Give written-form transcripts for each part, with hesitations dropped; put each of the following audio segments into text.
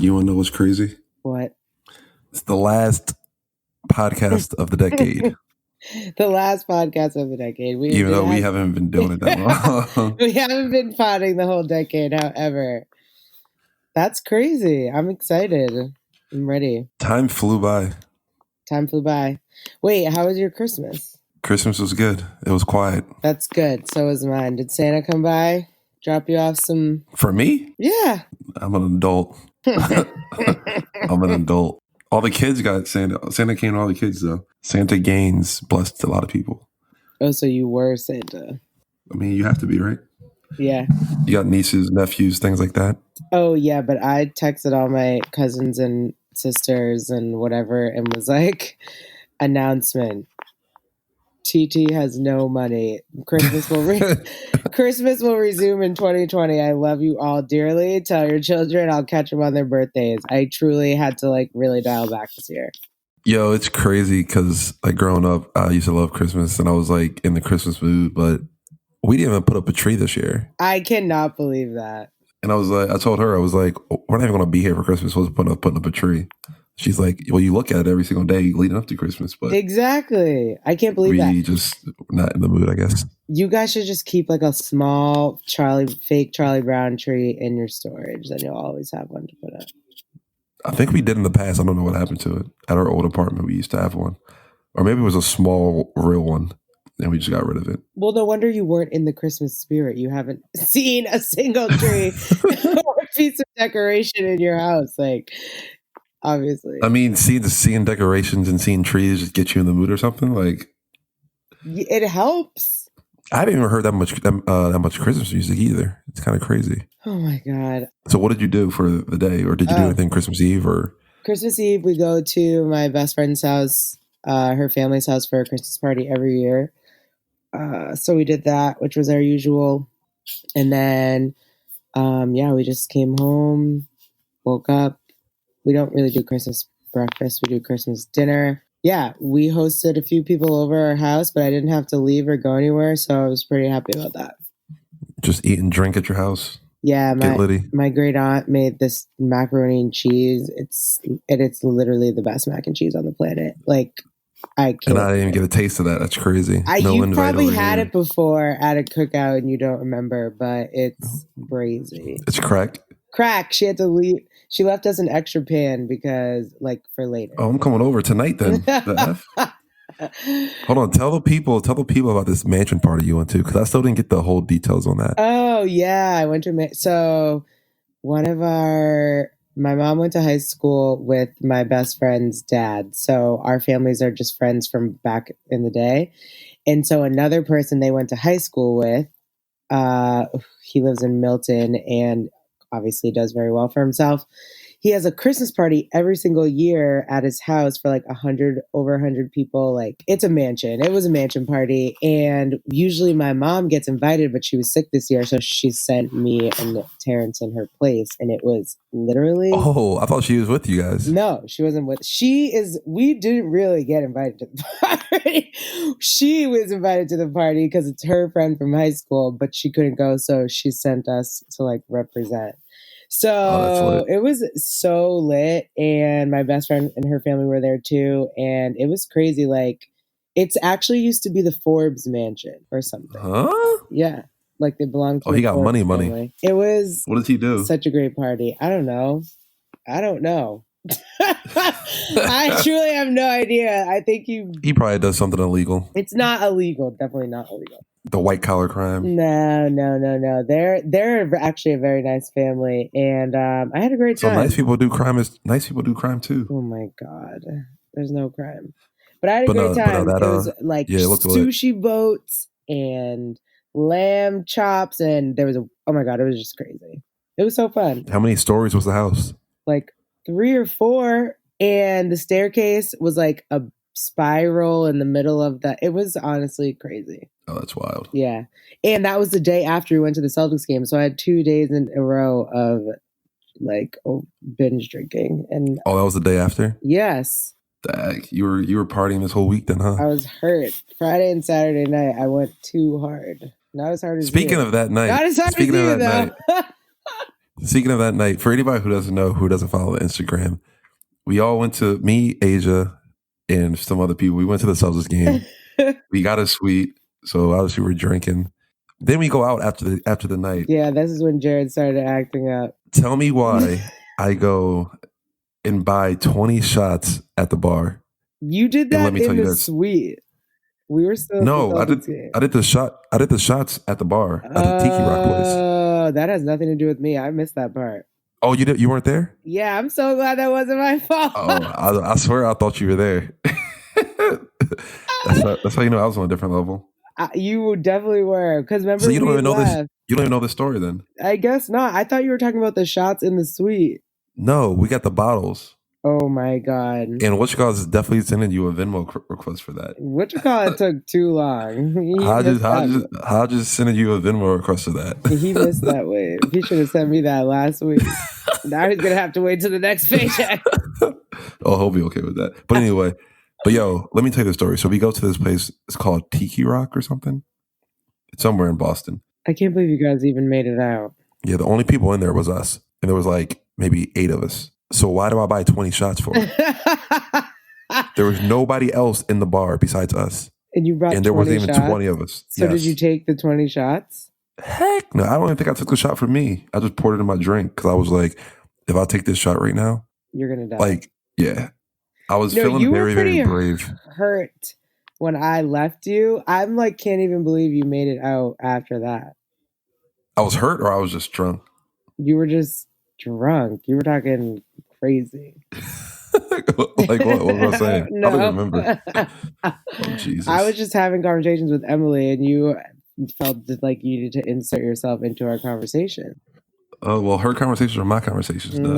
You want to know what's crazy? What? It's the last podcast of the decade. The last podcast of the decade. Even though we haven't been doing it that long. We haven't been potting the whole decade, however. That's crazy. I'm excited. I'm ready. Time flew by. Time flew by. Wait, how was your Christmas? Christmas was good. It was quiet. That's good. So was mine. Did Santa come by? Drop you off some... For me? Yeah. I'm an adult. I'm an adult. All the kids got Santa. Santa came to all the kids, though. Santa Gaines blessed a lot of people. Oh, so you were Santa. I mean, you have to be, right? Yeah. You got nieces, nephews, things like that? Oh, yeah, but I texted all my cousins and sisters and whatever and was like, announcement. TT has no money. Christmas will resume in 2020. I love you all dearly. Tell your children I'll catch them on their birthdays. I truly had to really dial back this year. Yo, it's crazy because growing up, I used to love Christmas and I was in the Christmas mood, but we didn't even put up a tree this year. I cannot believe that. And I told her, we're not even going to be here for Christmas. We're putting up a tree. She's like, well, you look at it every single day leading up to Christmas. But exactly. I can't believe that. We just not in the mood, I guess. You guys should just keep a small fake Charlie Brown tree in your storage. Then you'll always have one to put up. I think we did in the past. I don't know what happened to it. At our old apartment, we used to have one. Or maybe it was a small, real one. And we just got rid of it. Well, no wonder you weren't in the Christmas spirit. You haven't seen a single tree or a piece of decoration in your house. Obviously. I mean, seeing decorations and seeing trees just get you in the mood or something. It helps. I haven't even heard that much Christmas music either. It's kind of crazy. Oh my God. So what did you do for the day? Or did you do anything Christmas Eve or? Christmas Eve, we go to my best friend's house, her family's house for a Christmas party every year. So we did that, which was our usual. And then, we just came home, woke up. We don't really do Christmas breakfast. We do Christmas dinner. Yeah, we hosted a few people over our house, but I didn't have to leave or go anywhere. So I was pretty happy about that. Just eat and drink at your house? Yeah, my great aunt made this macaroni and cheese. It's literally the best mac and cheese on the planet. I can't. And I didn't even get a taste of that. That's crazy. You probably had it before at a cookout and you don't remember, but it's crazy. It's crack. She had to leave. She left us an extra pan because, for later. Oh, I'm coming over tonight then. The F? Hold on. Tell the people about this mansion party you went to, because I still didn't get the whole details on that. Oh yeah, I went to so my mom went to high school with my best friend's dad. So our families are just friends from back in the day. And so another person they went to high school with, he lives in Milton and obviously does very well for himself. He has a Christmas party every single year at his house for over 100 people. It's a mansion. It was a mansion party. And usually my mom gets invited, but she was sick this year. So she sent me and Terrence in her place. And it was literally... Oh, I thought she was with you guys. No, she wasn't with... We didn't really get invited to the party. She was invited to the party because it's her friend from high school, but she couldn't go. So she sent us to represent. So it was so lit, and my best friend and her family were there too, and it was crazy. It's actually used to be the Forbes mansion or something. Huh? Yeah, they belonged to. Oh, he got Forbes money. Family. It was. What did he do? Such a great party. I don't know. I truly have no idea. I think he probably does something illegal. It's not illegal. Definitely not illegal. The white collar crime. No. They're actually a very nice family, and I had a great time. So nice people do crime too. Oh my God, there's no crime, but I had a great time. It was sushi boats and lamb chops, and there was oh my God, it was just crazy. It was so fun. How many stories was the house? 3 or 4, and the staircase was a spiral in the middle of that. It was honestly crazy. Oh, that's wild. Yeah. And that was the day after we went to the Celtics game. So I had 2 days in a row of binge drinking. And that was the day after? Yes. Dag, you were partying this whole week then, huh? I was hurt. Friday and Saturday night, I went too hard. Not as hard as Speaking you. of that night. Not as hard as you, though. Speaking of that night, for anybody who doesn't know, who doesn't follow the Instagram, we all went to me, Asia, and some other people. We went to the Celtics game. We got a suite, so obviously we're drinking. Then we go out after the night. Yeah, this is when Jared started acting up. Tell me why I go and buy 20 shots at the bar. You did And that let me tell in you the this. suite. We were still No, at the Celtics game. I did the shots at the bar at the Tiki Rock place. Oh, that has nothing to do with me. I missed that part. Oh, you weren't there? Yeah, I'm so glad that wasn't my fault. Oh, I swear I thought you were there. That's how you know I was on a different level. You definitely were, because remember, So you don't even know left. this. You don't even know the story then. I guess not. I thought you were talking about the shots in the suite. No, we got the bottles. Oh my god! And whatchamacallit is definitely sending you a Venmo request for that. Whatchamacallit took too long. How just sending you a Venmo request for that? He missed that wave. He should have sent me that last week. Now he's gonna have to wait till the next paycheck. Oh, he'll be okay with that. But anyway, yo, let me tell you the story. So we go to this place. It's called Tiki Rock or something. It's somewhere in Boston. I can't believe you guys even made it out. Yeah, the only people in there was us, and there was like maybe 8 of us. So why do I buy 20 shots for it? There was nobody else in the bar besides us. And you brought 20 shots? And there wasn't even 20 of us. So did you take the 20 shots? Heck no. I don't even think I took the shot for me. I just poured it in my drink because I was like, if I take this shot right now, you're going to die. Like, yeah. I was feeling very, very brave. Hurt when I left you. I'm like, can't even believe you made it out after that. I was hurt or I was just drunk? You were just drunk. You were talking crazy. Like what? What was I saying? No. I don't remember. Oh, Jesus. I was just having conversations with Emily and you felt like you needed to insert yourself into our conversation. Oh, well, her conversations are my conversations. No.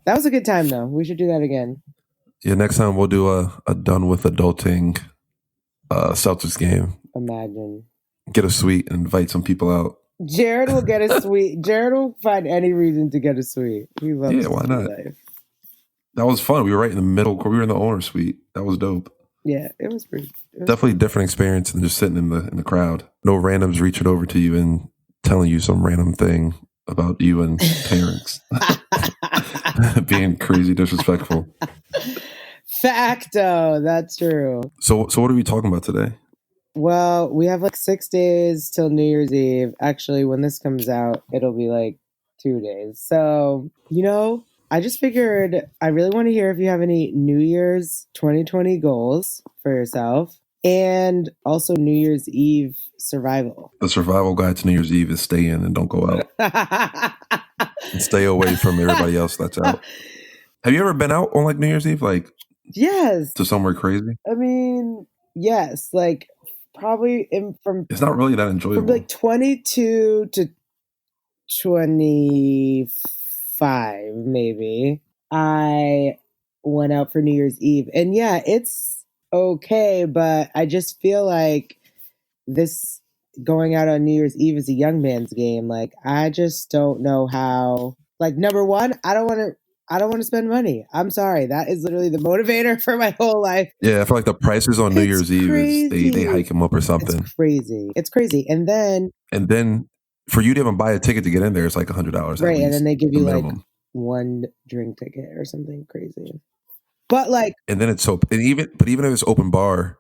That was a good time, though. We should do that again. Yeah, next time we'll do a done with adulting Celtics game. Imagine. Get a suite and invite some people out. Jared will get a suite. Jared will find any reason to get a suite. He loves why not? Life. That was fun. We were right in the middle. We were in the owner suite. That was dope. Yeah, it was pretty. Definitely a different experience than just sitting in the crowd. No randoms reaching over to you and telling you some random thing about you and parents. Being crazy disrespectful. Facto, that's true. So what are we talking about today? Well, we have like 6 days till New Year's Eve. Actually, when this comes out, it'll be like 2 days. So, I just figured I really want to hear if you have any New Year's 2020 goals for yourself and also New Year's Eve survival. The survival guide to New Year's Eve is stay in and don't go out. And stay away from everybody else that's out. Have you ever been out on like New Year's Eve? Like, yes. To somewhere crazy? I mean, yes. Like, probably it's not really that enjoyable. From like 22 to 25, maybe, I went out for New Year's Eve. And yeah, it's okay, but I just feel like this going out on New Year's Eve is a young man's game. Like, I just don't know how. Like, number one, I don't want to spend money. I'm sorry. That is literally the motivator for my whole life. Yeah, I feel like the prices on New Year's Eve they hike them up or something. It's crazy. And then for you to even buy a ticket to get in there, it's like $100. Right, and then they give you like one drink ticket or something crazy. But like, and then even if it's open bar,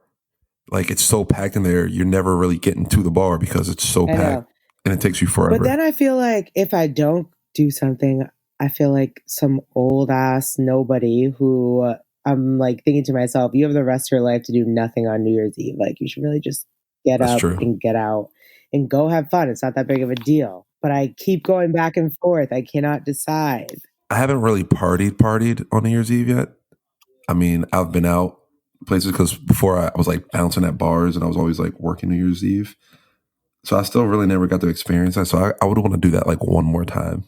like it's so packed in there, you're never really getting to the bar because it's so packed and it takes you forever. But then I feel like if I don't do something, I feel like some old ass nobody who I'm like thinking to myself, you have the rest of your life to do nothing on New Year's Eve. Like, you should really just get up and get out and go have fun. It's not that big of a deal. But I keep going back and forth. I cannot decide. I haven't really partied on New Year's Eve yet. I mean, I've been out places because before I was like bouncing at bars and I was always like working New Year's Eve. So I still really never got to experience that. So I would want to do that like one more time.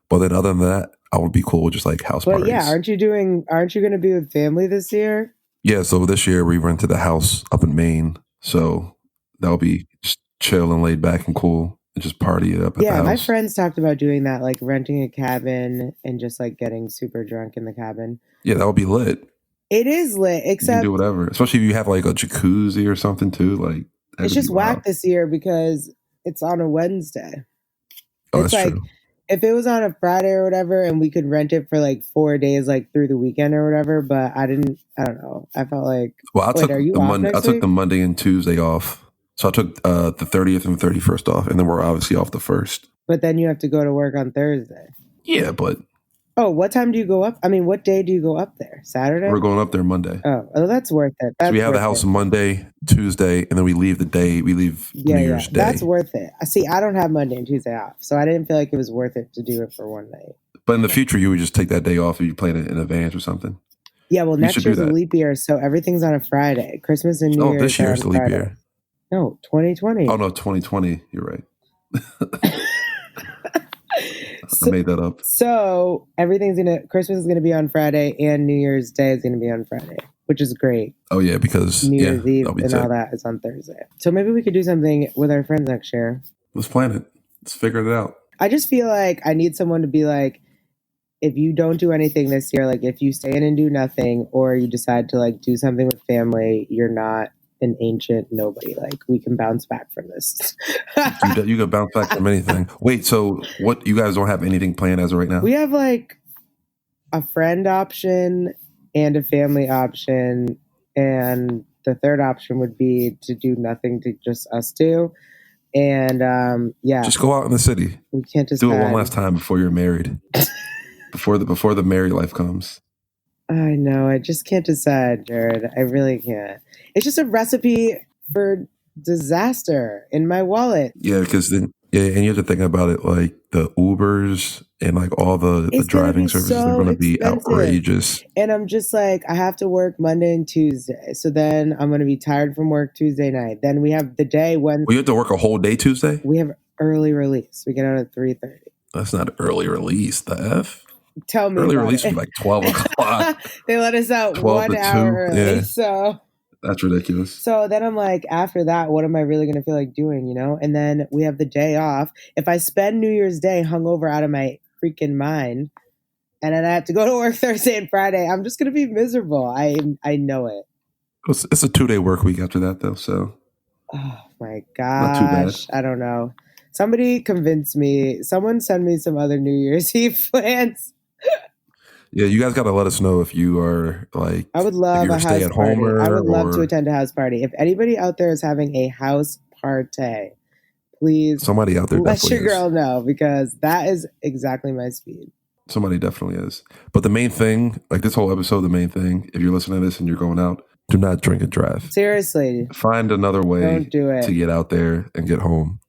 But then other than that, I would be cool with just like house parties. But yeah, aren't you going to be with family this year? Yeah, so this year we rented a house up in Maine. So that'll be just chill and laid back and cool and just party it up at the house. Yeah, my friends talked about doing that, like renting a cabin and just like getting super drunk in the cabin. Yeah, that would be lit. It is lit, except you can do whatever. Especially if you have like a jacuzzi or something too. Like, it's just whack this year because it's on a Wednesday. Oh, It's that's like true. if it was on a Friday or whatever, and we could rent it for like 4 days, like through the weekend or whatever. But I didn't. I don't know. I felt like. Well, Wait, are you off I next took week? the Monday and Tuesday off. So I took the 30th and 31st off, and then we're obviously off the 1st. But then you have to go to work on Thursday. Yeah, but Oh, what time do you go up? I mean, what day do you go up there? Saturday? we're going up there Monday. Oh, that's worth it. So we have the house Monday, Tuesday, and then we leave New Year's Day. That's worth it. See, I don't have Monday and Tuesday off, so I didn't feel like it was worth it to do it for one night. But in the future, you would just take that day off if you plan it in advance or something. Yeah, well, next year's a leap year, so everything's on a Friday. Christmas and New Year's. Oh, this year's a leap year. No, 2020. Oh, no, 2020. You're right. I made that up. So Christmas is gonna be on Friday, and New Year's Day is gonna be on Friday, which is great. Oh yeah, because New Year's Eve and all that is on Thursday. So maybe we could do something with our friends next year. Let's plan it. Let's figure it out. I just feel like I need someone to be like, if you don't do anything this year, like if you stay in and do nothing, or you decide to like do something with family, you're not an ancient nobody. Like we can bounce back from this. You can bounce back from anything. Wait, so what? You guys don't have anything planned as of right now? We have like a friend option and a family option, and the third option would be to do nothing, to just us two. And just go out in the city. We can't just do it one last time before you're married. before the married life comes. I know. I just can't decide, Jared. I really can't. It's just a recipe for disaster in my wallet. Yeah, because then and you have to think about it, like the Ubers and like all the driving services are going to be outrageous. And I'm just like, I have to work Monday and Tuesday, so then I'm going to be tired from work Tuesday night. Then we have the day when you have to work a whole day Tuesday. We have early release. We get out at 3:30. That's not early release. The F. Tell me. Early release was like 12 o'clock. They let us out 1 hour early. Yeah. So that's ridiculous. So then I'm like, after that, what am I really going to feel like doing, you know? And then we have the day off. If I spend New Year's Day hungover out of my freaking mind, and then I have to go to work Thursday and Friday, I'm just going to be miserable. I know it. It's a 2-day work week after that, though. So. Oh my gosh. I don't know. Somebody convince me. Someone send me some other New Year's Eve plans. Yeah, you guys got to let us know if you are like. I would love a house party. I would love to attend a house party. If anybody out there is having a house party, please. Somebody out there let your girl know, because that is exactly my speed. Somebody definitely is. But the main thing, like this whole episode, the main thing, if you're listening to this and you're going out, do not drink and drive. Seriously. Find another way to get out there and get home.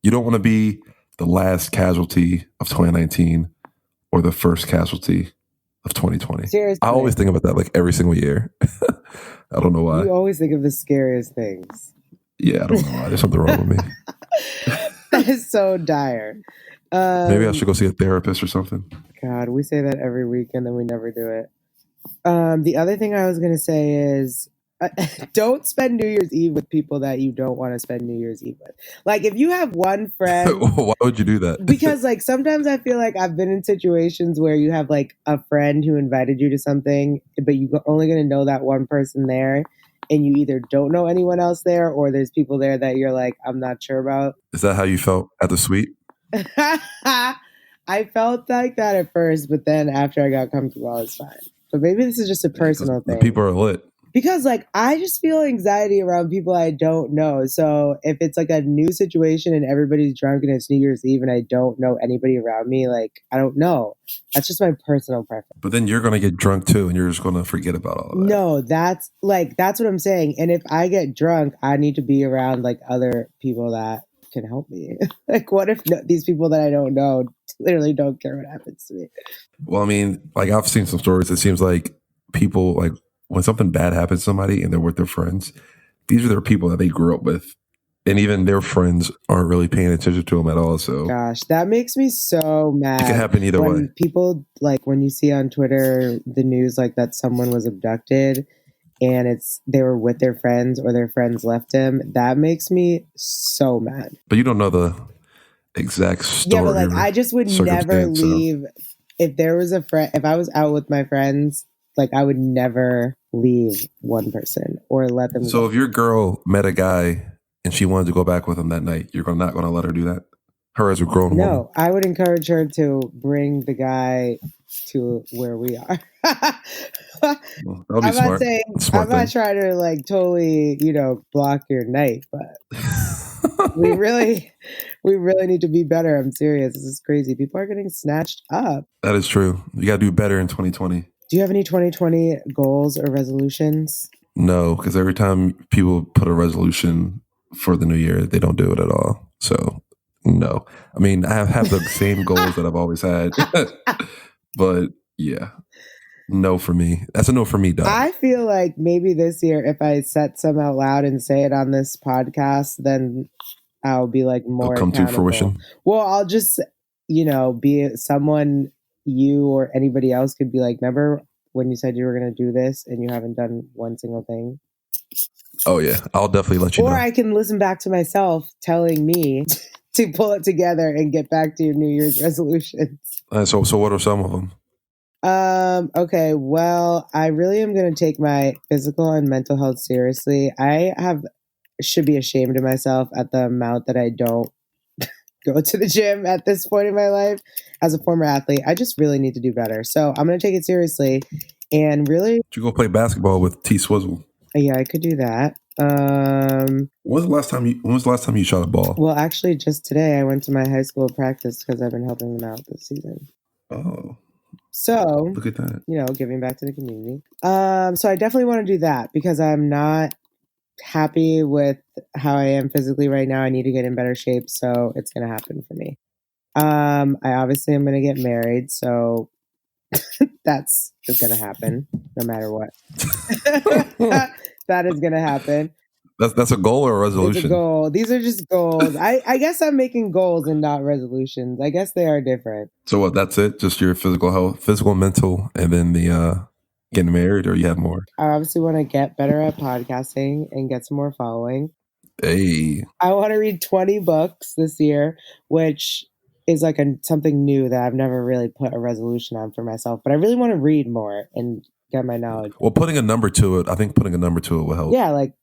You don't want to be the last casualty of 2019 or the first casualty of 2020. Seriously. I always think about that like every single year. I don't know why. You always think of the scariest things. Yeah, I don't know why. There's something wrong with me. That is so dire. Maybe I should go see a therapist or something. God, we say that every week and then we never do it. The other thing I was going to say is don't spend New Year's Eve with people that you don't want to spend New Year's Eve with. Like if you have one friend. Why would you do that? Because like sometimes I feel like I've been in situations where you have like a friend who invited you to something, but you're only going to know that one person there. And you either don't know anyone else there, or there's people there that you're like, I'm not sure about. Is that how you felt at the suite? I felt like that at first, but then after I got comfortable, I was fine. But maybe this is just a personal thing. The people are lit. Because like I just feel anxiety around people I don't know. So if it's like a new situation and everybody's drunk and it's New Year's Eve and I don't know anybody around me, like I don't know. That's just my personal preference. But then you're going to get drunk too and you're just going to forget about all of that. No, that's what I'm saying. And if I get drunk, I need to be around like other people that can help me. Like what if these people that I don't know literally don't care what happens to me? Well, I mean, like I've seen some stories. It seems like people like when something bad happens to somebody and they're with their friends, these are their people that they grew up with. And even their friends aren't really paying attention to them at all. So, gosh, that makes me so mad. It can happen either way. People, like when you see on Twitter the news like that someone was abducted and they were with their friends or their friends left them, that makes me so mad. But you don't know the exact story. Yeah, but like I just would never leave. If there was a friend, if I was out with my friends, like I would never leave one person or let them. So if your girl met a guy and she wanted to go back with him that night, you're not going to let her do that? Her as a grown woman. No, I would encourage her to bring the guy to where we are. Well, that'll be I'm smart. not saying, Smart I'm not thing. trying to like totally, block your night, but we really need to be better. I'm serious. This is crazy. People are getting snatched up. That is true. You got to do better in 2020. Do you have any 2020 goals or resolutions? No, because every time people put a resolution for the new year, they don't do it at all. So, no. I mean, I have the same goals that I've always had. But yeah, no for me. That's a no for me, dog. I feel like maybe this year, if I set some out loud and say it on this podcast, then I'll be like more It'll come to fruition. Well, I'll just, be someone you or anybody else could be like, remember when you said you were going to do this and you haven't done one single thing? Oh, yeah. I'll definitely let you know. Or I can listen back to myself telling me to pull it together and get back to your New Year's resolutions. So what are some of them? Okay, well, I really am going to take my physical and mental health seriously. Should be ashamed of myself at the amount that I don't go to the gym at this point in my life as a former athlete. I just really need to do better. So I'm going to take it seriously and really. Should you go play basketball with T Swizzle? Yeah, I could do that. When was the last time you shot a ball? Well, actually, just today I went to my high school practice because I've been helping them out this season. Oh. So look at that. Giving back to the community. So I definitely want to do that because I'm not happy with how I am physically right now. I need to get in better shape, so it's going to happen for me. I obviously am going to get married, so that's going to happen no matter what. That is going to happen. That's a goal or a resolution? It's a goal. These are just goals. I guess I'm making goals and not resolutions. I guess they are different. So what? That's it? Just your physical health, physical, mental, and then the getting married, or you have more? I obviously want to get better at podcasting and get some more following. Hey. I want to read 20 books this year, which is like something new that I've never really put a resolution on for myself. But I really want to read more and get my knowledge. Well, putting a number to it, I think putting a number to it will help. Yeah, like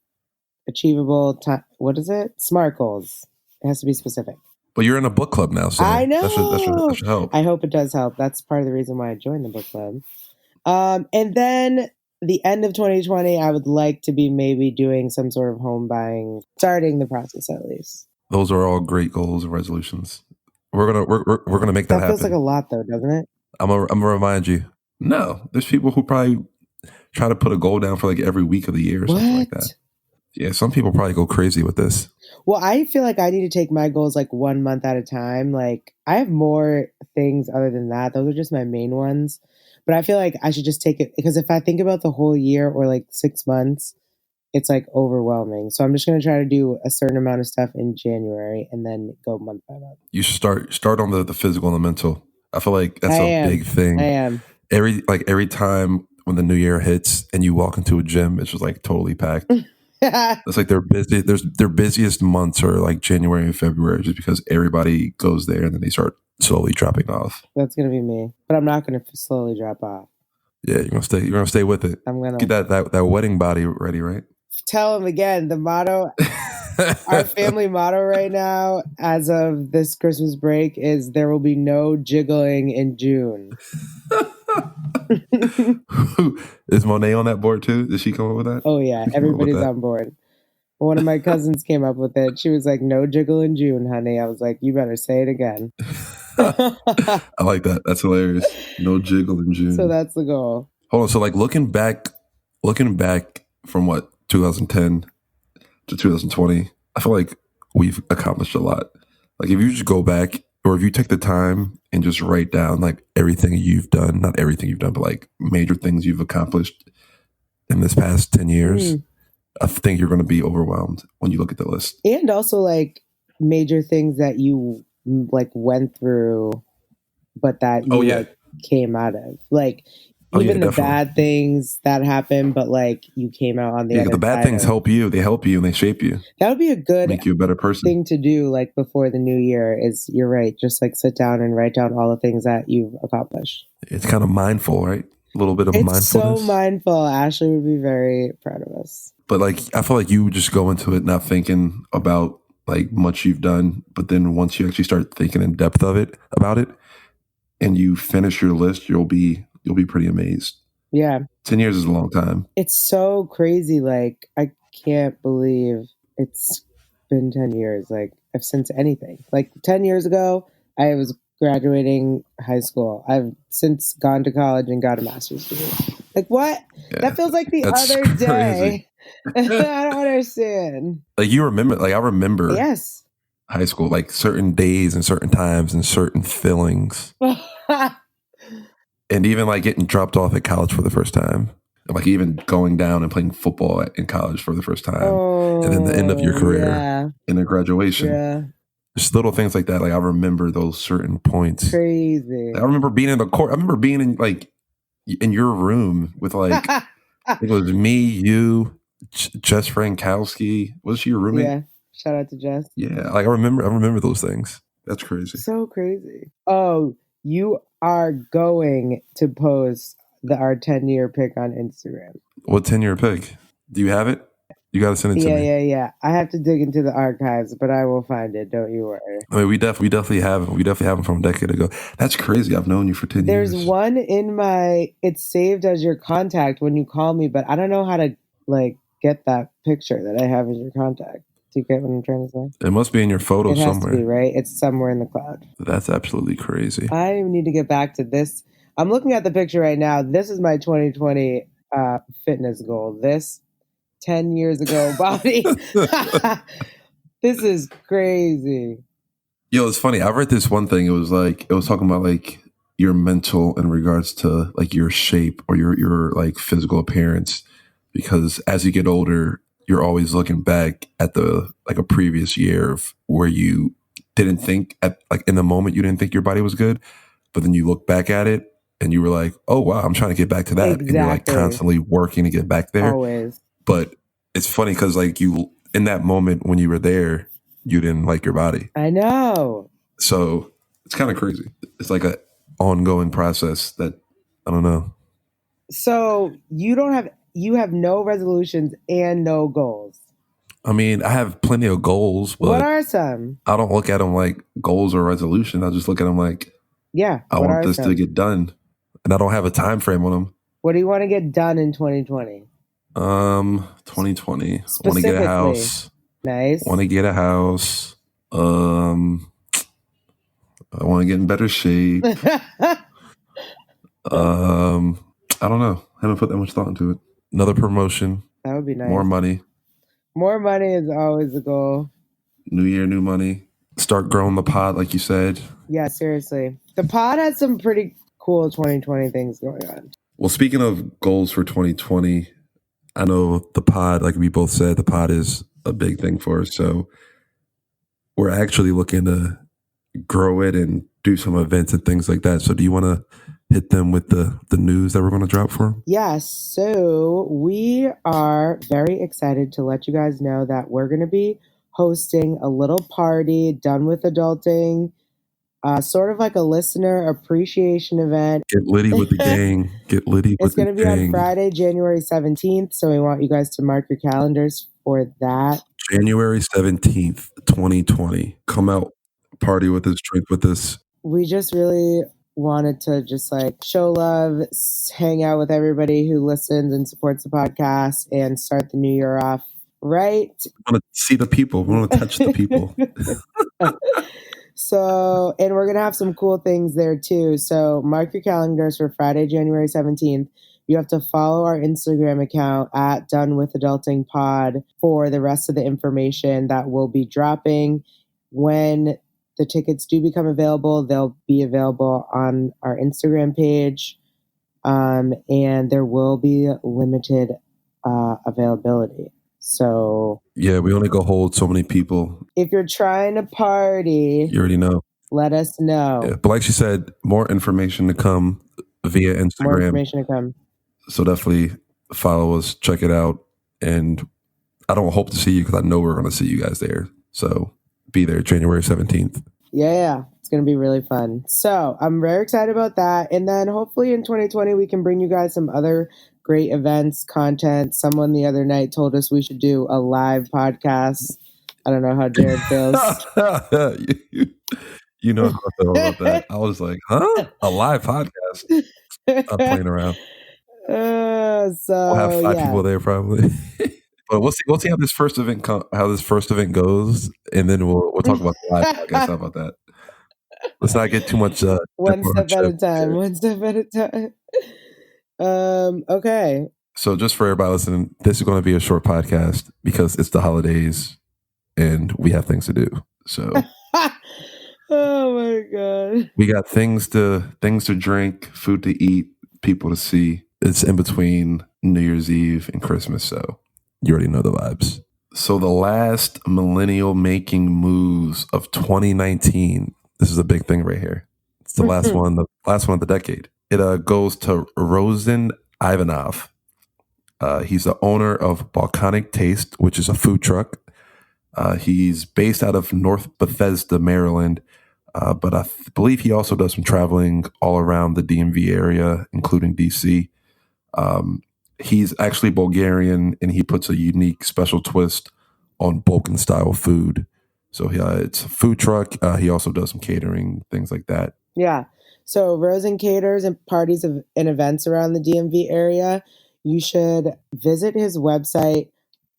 achievable time. What is it? SMART goals. It has to be specific. But you're in a book club now, so I know. That should help. I hope it does help. That's part of the reason why I joined the book club. And then the end of 2020, I would like to be maybe doing some sort of home buying, starting the process at least. Those are all great goals and resolutions. We're gonna make that happen. That feels like a lot, though, doesn't it? I'm gonna remind you. No, there's people who probably try to put a goal down for like every week of the year or something like that. Yeah, some people probably go crazy with this. Well, I feel like I need to take my goals like 1 month at a time. Like I have more things other than that. Those are just my main ones. But I feel like I should just take it because if I think about the whole year or like 6 months, it's like overwhelming. So I'm just going to try to do a certain amount of stuff in January and then go month by month. You should start on the physical and the mental. I feel like that's a big thing. I am. Every time when the new year hits and you walk into a gym, it's just like totally packed. It's like their busiest months are like January and February just because everybody goes there and then they start slowly dropping off. That's gonna be me, but I'm not gonna slowly drop off. Yeah, you're gonna stay with it. I'm gonna get that wedding body ready, right? Tell them again the motto. Our family motto right now, as of this Christmas break, is there will be no jiggling in June. Is Monet on that board too? Did she come up with that? Oh yeah, everybody's on board. One of my cousins came up with it. She was like, "No jiggle in June, honey." I was like, "You better say it again." I like that. That's hilarious. No jiggle in June. So that's the goal. Hold on. So like looking back from what 2010 to 2020, I feel like we've accomplished a lot. Like if you just go back, or if you take the time and just write down like everything you've done, not everything you've done, but like major things you've accomplished in this past 10 years, I think you're going to be overwhelmed when you look at the list. And also like major things that you like went through, but that you like came out of. Like even the bad things that happened, but like you came out on the other the bad side things help you. They help you and they shape you. That would be a good make you a better person thing to do. Like before the new year is, you're right. Just like sit down and write down all the things that you've accomplished. It's kind of mindful, right? A little bit of mindfulness. So mindful. Ashley would be very proud of us. But like, I feel like you just go into it not thinking about like much you've done, but then once you actually start thinking in depth about it, and you finish your list, you'll be pretty amazed. Yeah. 10 years is a long time. It's so crazy. Like, I can't believe it's been 10 years, like, since anything. Like, 10 years ago, I was graduating high school. I've since gone to college and got a master's degree. Like, what? Yeah, that feels like the that's other crazy. day. I don't understand. Like, you remember, like, I remember Yes. high school, like certain days and certain times and certain feelings. And even like getting dropped off at college for the first time. And like even going down and playing football in college for the first time. And then the end of your career and then graduation. Yeah. Just little things like that. Like I remember those certain points. Crazy. Like, I remember being in the court. I remember being in like in your room with like it was me, you, Jess Frankowski. Was she your roommate? Yeah. Shout out to Jess. Yeah. Like I remember those things. That's crazy. So crazy. Oh, you are going to post our 10-year pic on Instagram. What 10-year pic? Do you have it? You got to send it to me. Yeah. I have to dig into the archives, but I will find it. Don't you worry. I mean, we definitely have them. We definitely have them from a decade ago. That's crazy. I've known you for 10 years. There's one in it's saved as your contact when you call me, but I don't know how to like get that picture that I have as your contact. Do you get what I'm trying to say? It must be in your photos somewhere. It has to be, right? It's somewhere in the cloud. That's absolutely crazy. I need to get back to this. I'm looking at the picture right now. This is my 2020 fitness goal. This 10 years ago body. This is crazy. Yo, it's funny. I read this one thing. It was talking about like your mental in regards to like your shape or your like physical appearance, because as you get older, you're always looking back at the like a previous year of where you didn't think at like in the moment you didn't think your body was good, but then you look back at it and you were like, oh wow, I'm trying to get back to that. Exactly. And you're like constantly working to get back there. Always. But it's funny because like you in that moment when you were there, you didn't like your body. I know. So it's kind of crazy. It's like a ongoing process that I don't know. So you have no resolutions and no goals. I mean, I have plenty of goals, but what are some? I don't look at them like goals or resolution. I just look at them like, I want this to get done, and I don't have a time frame on them. What do you want to get done in 2020? 2020. I want to get a house. Nice. Want to get a house. I want to get in better shape. I don't know. I haven't put that much thought into it. Another promotion. That would be nice. More money. More money is always a goal. New year, new money. Start growing the pod, like you said. Yeah, seriously. The pod has some pretty cool 2020 things going on. Well, speaking of goals for 2020, I know the pod, like we both said, the pod is a big thing for us. So we're actually looking to grow it and do some events and things like that. So do you want to hit them with the news that we're going to drop for them? Yes. So we are very excited to let you guys know that we're going to be hosting a little party, Done with Adulting, sort of like a listener appreciation event. Get litty with the gang. Get litty with the gang. It's going to be on Friday, January 17th. So we want you guys to mark your calendars for that. January 17th, 2020. Come out, party with us, drink with us. We just really wanted to just like show love, hang out with everybody who listens and supports the podcast, and start the new year off right. We want to see the people. We want to touch the people. So, and we're going to have some cool things there too. So mark your calendars for Friday, January 17th. You have to follow our Instagram account at Done with Adulting Pod for the rest of the information that will be dropping. When the tickets do become available, they'll be available on our Instagram page. And there will be limited availability. So yeah, we only go hold so many people. If you're trying to party, you already know. Let us know. Yeah, but like she said, more information to come via Instagram. More information to come. So definitely follow us, check it out. And I don't hope to see you because I know we're going to see you guys there. So be there January 17th. Yeah. It's going to be really fun. So I'm very excited about that. And then hopefully in 2020, we can bring you guys some other great events, content. Someone the other night told us we should do a live podcast. I don't know how Jared feels. You know how I feel about that. I was like, huh? A live podcast? I'm playing around. So We'll have 5 yeah. people there probably. But we'll see how this first event goes, and then we'll talk about the live podcast. How about that? Let's not get too much. One step at a time. One step at a time. Okay. So just for everybody listening, this is going to be a short podcast because it's the holidays and we have things to do. So oh my god, we got things to drink, food to eat, people to see. It's in between New Year's Eve and Christmas, so you already know the vibes. So the last millennial making moves of 2019. This is a big thing right here. It's the last one, of the decade. It goes to Rosen Ivanov. He's the owner of Balkanic Taste, which is a food truck. He's based out of North Bethesda, Maryland, but I believe he also does some traveling all around the DMV area, including DC. He's actually Bulgarian, and he puts a unique special twist on Balkan style food. So it's a food truck. He also does some catering, things like that. Yeah. So Rosen caters and parties and events around the DMV area. You should visit his website,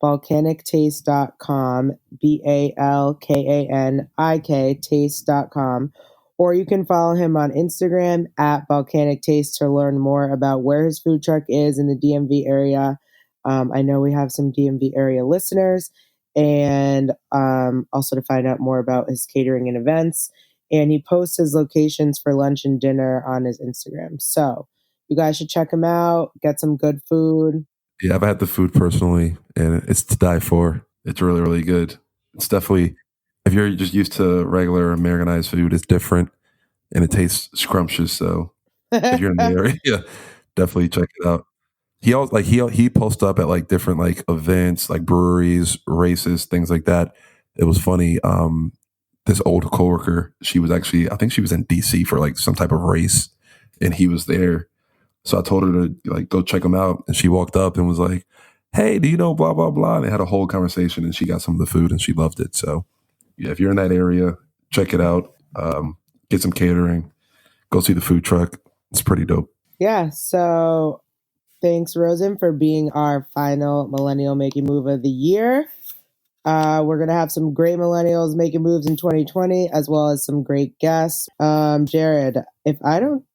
balkanictaste.com, BALKANIK taste.com, or you can follow him on Instagram at Balkanic Taste to learn more about where his food truck is in the DMV area. I know we have some DMV area listeners, and also to find out more about his catering and events. And he posts his locations for lunch and dinner on his Instagram. So you guys should check him out, get some good food. Yeah, I've had the food personally, and it's to die for. It's really, really good. It's definitely, if you're just used to regular Americanized food, it's different, and it tastes scrumptious. So if you're in the area, definitely check it out. He always he posts up at like different like events, like breweries, races, things like that. It was funny. This old coworker, she was actually, I think she was in DC for like some type of race, and he was there. So I told her to like go check him out, and she walked up and was like, "Hey, do you know blah blah blah?" And they had a whole conversation, and she got some of the food, and she loved it. So yeah, if you're in that area, check it out. Get some catering, go see the food truck. It's pretty dope. Yeah. So thanks, Rosen, for being our final millennial making move of the year. We're going to have some great millennials making moves in 2020, as well as some great guests. Jared, if I don't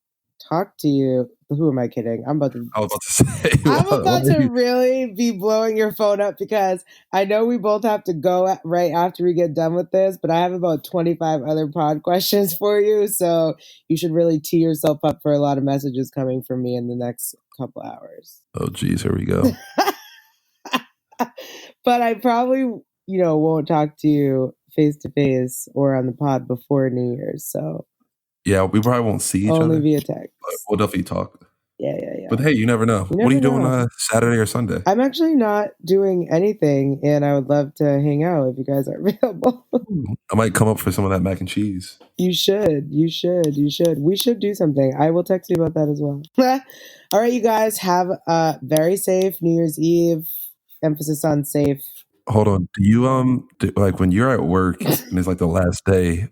talk to you, who am I kidding? I was about to say. I'm about to really be blowing your phone up because I know we both have to go right after we get done with this, but I have about 25 other pod questions for you. So you should really tee yourself up for a lot of messages coming from me in the next couple hours. Oh, geez, here we go. But I probably, won't talk to you face to face or on the pod before New Year's. So yeah, we probably won't see each other. Only via text. But we'll definitely talk. Yeah. But hey, you never know. What are you doing Saturday or Sunday? I'm actually not doing anything, and I would love to hang out if you guys are available. I might come up for some of that mac and cheese. You should. We should do something. I will text you about that as well. All right, you guys, have a very safe New Year's Eve. Emphasis on safe. Hold on. Do you like when you're at work and it's like the last day,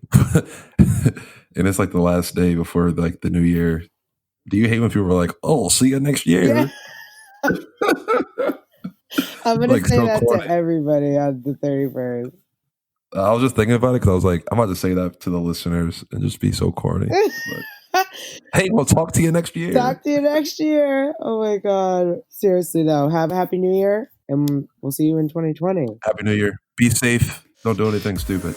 and it's like the last day before like the new year? Do you hate when people are like, "Oh, see you next year"? Yeah. I'm gonna say so that corny to everybody on the 31st. I was just thinking about it because I was like, I'm about to say that to the listeners and just be so corny. But, hey, we'll talk to you next year. Talk to you next year. Oh my God. Seriously though, have a happy new year and we'll see you in 2020. Happy New Year. Be safe. Don't do anything stupid.